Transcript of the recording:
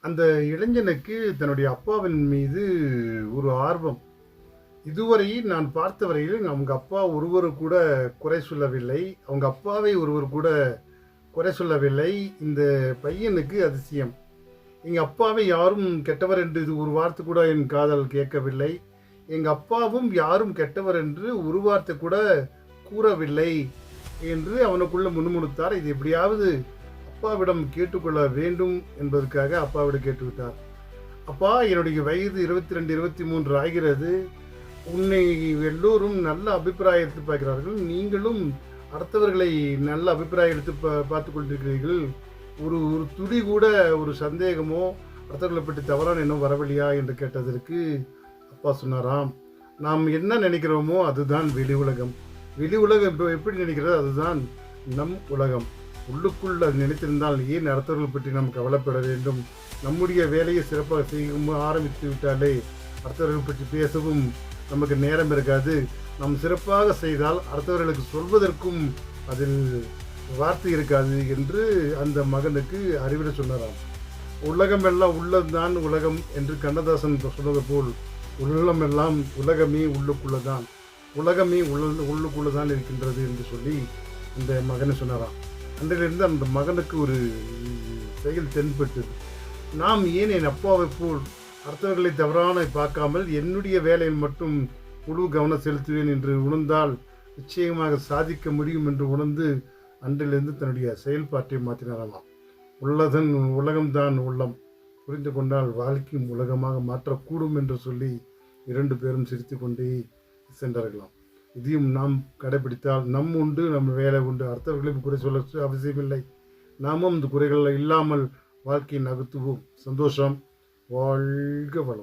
அந்த இளைஞனுக்கு தன்னுடைய அப்பாவின் மீது ஒரு ஆர்வம். இதுவரை நான் பார்த்த வரையில் அவங்க அப்பா ஒருவர் கூட குறை சொல்லவில்லை. அவங்க அப்பாவை ஒருவர் கூட குறை சொல்லவில்லை. இந்த பையனுக்கு அதிசயம். எங்க அப்பாவை யாரும் கெட்டவர் என்று இது ஒரு வார்த்தை கூட என் காதால் கேட்கவில்லை. எங்க அப்பாவும் யாரும் கெட்டவர் என்று ஒரு வார்த்தை கூட கூறவில்லை என்று அவனுக்குள்ள முணுமுணுத்தார். இது எப்படியாவது அப்பாவிடம் கேட்டுக்கொள்ள வேண்டும் என்பதற்காக அப்பாவிடம் கேட்டுவிட்டார். அப்பா, என்னுடைய வயது 22, 23 ஆகிறது. உன்னை எல்லோரும் நல்ல அபிப்பிராயம் எடுத்து பார்க்கிறார்கள். நீங்களும் அடுத்தவர்களை நல்ல அபிப்பிராயம் எடுத்து பார்த்து கொண்டிருக்கிறீர்கள். ஒரு ஒரு துளி கூட ஒரு சந்தேகமோ அடுத்தவர்களை பற்றி தவறான எண்ணம் வரவில்லையா என்று கேட்டதற்கு அப்பா சொன்னாராம், நாம் என்ன நினைக்கிறோமோ அதுதான் வெளி உலகம். வெளி உலகம் இப்போ எப்படி நினைக்கிறது அதுதான் நம் உலகம். உள்ளுக்குள் அது நினைத்திருந்தால் ஏன் அடுத்தவர்களை பற்றி நாம் கவலைப்பட வேண்டும்? நம்முடைய வேலையை சிறப்பாக செய்யும் ஆரம்பித்து விட்டாலே அடுத்தவர்கள் பற்றி பேசவும் நமக்கு நேரம் இருக்காது. நாம் சிறப்பாக செய்தால் அடுத்தவர்களுக்கு சொல்வதற்கும் அதில் வார்த்தை இருக்காது என்று அந்த மகனுக்கு அறிவுரை சொன்னாராம். உலகமெல்லாம் உள்ளதுதான் உலகம் என்று கண்ணதாசன் சொன்னது போல் உள்ளமெல்லாம் உலகமே உள்ளுக்குள்ளதான், உலகமே உள்ளுக்குள்ளதான் இருக்கின்றது என்று சொல்லி இந்த மகனை சொன்னாராம். அன்றிலிருந்து அந்த மகனுக்கு ஒரு செயல் தென்பட்டது. நாம் ஏன் என் அப்பாவை போல் அடுத்தவர்களை தவறான பார்க்காமல் என்னுடைய வேலையில் மட்டும் முழு கவனம் செலுத்துவேன் என்று உணர்ந்தால் நிச்சயமாக சாதிக்க முடியும் என்று உணர்ந்து அன்றிலிருந்து தன்னுடைய செயல்பாட்டை மாற்றினாராம். உலகம்தான் உள்ளம், புரிந்து கொண்டால் வாழ்க்கையும் உலகமாக மாற்றக்கூடும் என்று சொல்லி 2 பேரும் சிரித்து கொண்டே சென்றார்களாம். இதையும் நாம் கடைபிடித்தால் நம் உண்டு, நம்ம வேலை உண்டு, அடுத்தவர்களும் குறை சொல்ல அவசியமில்லை. நாமும் இந்த குறைகள் இல்லாமல் வாழ்க்கையை நகர்த்துவோம். சந்தோஷம். வாழ்க வளம்.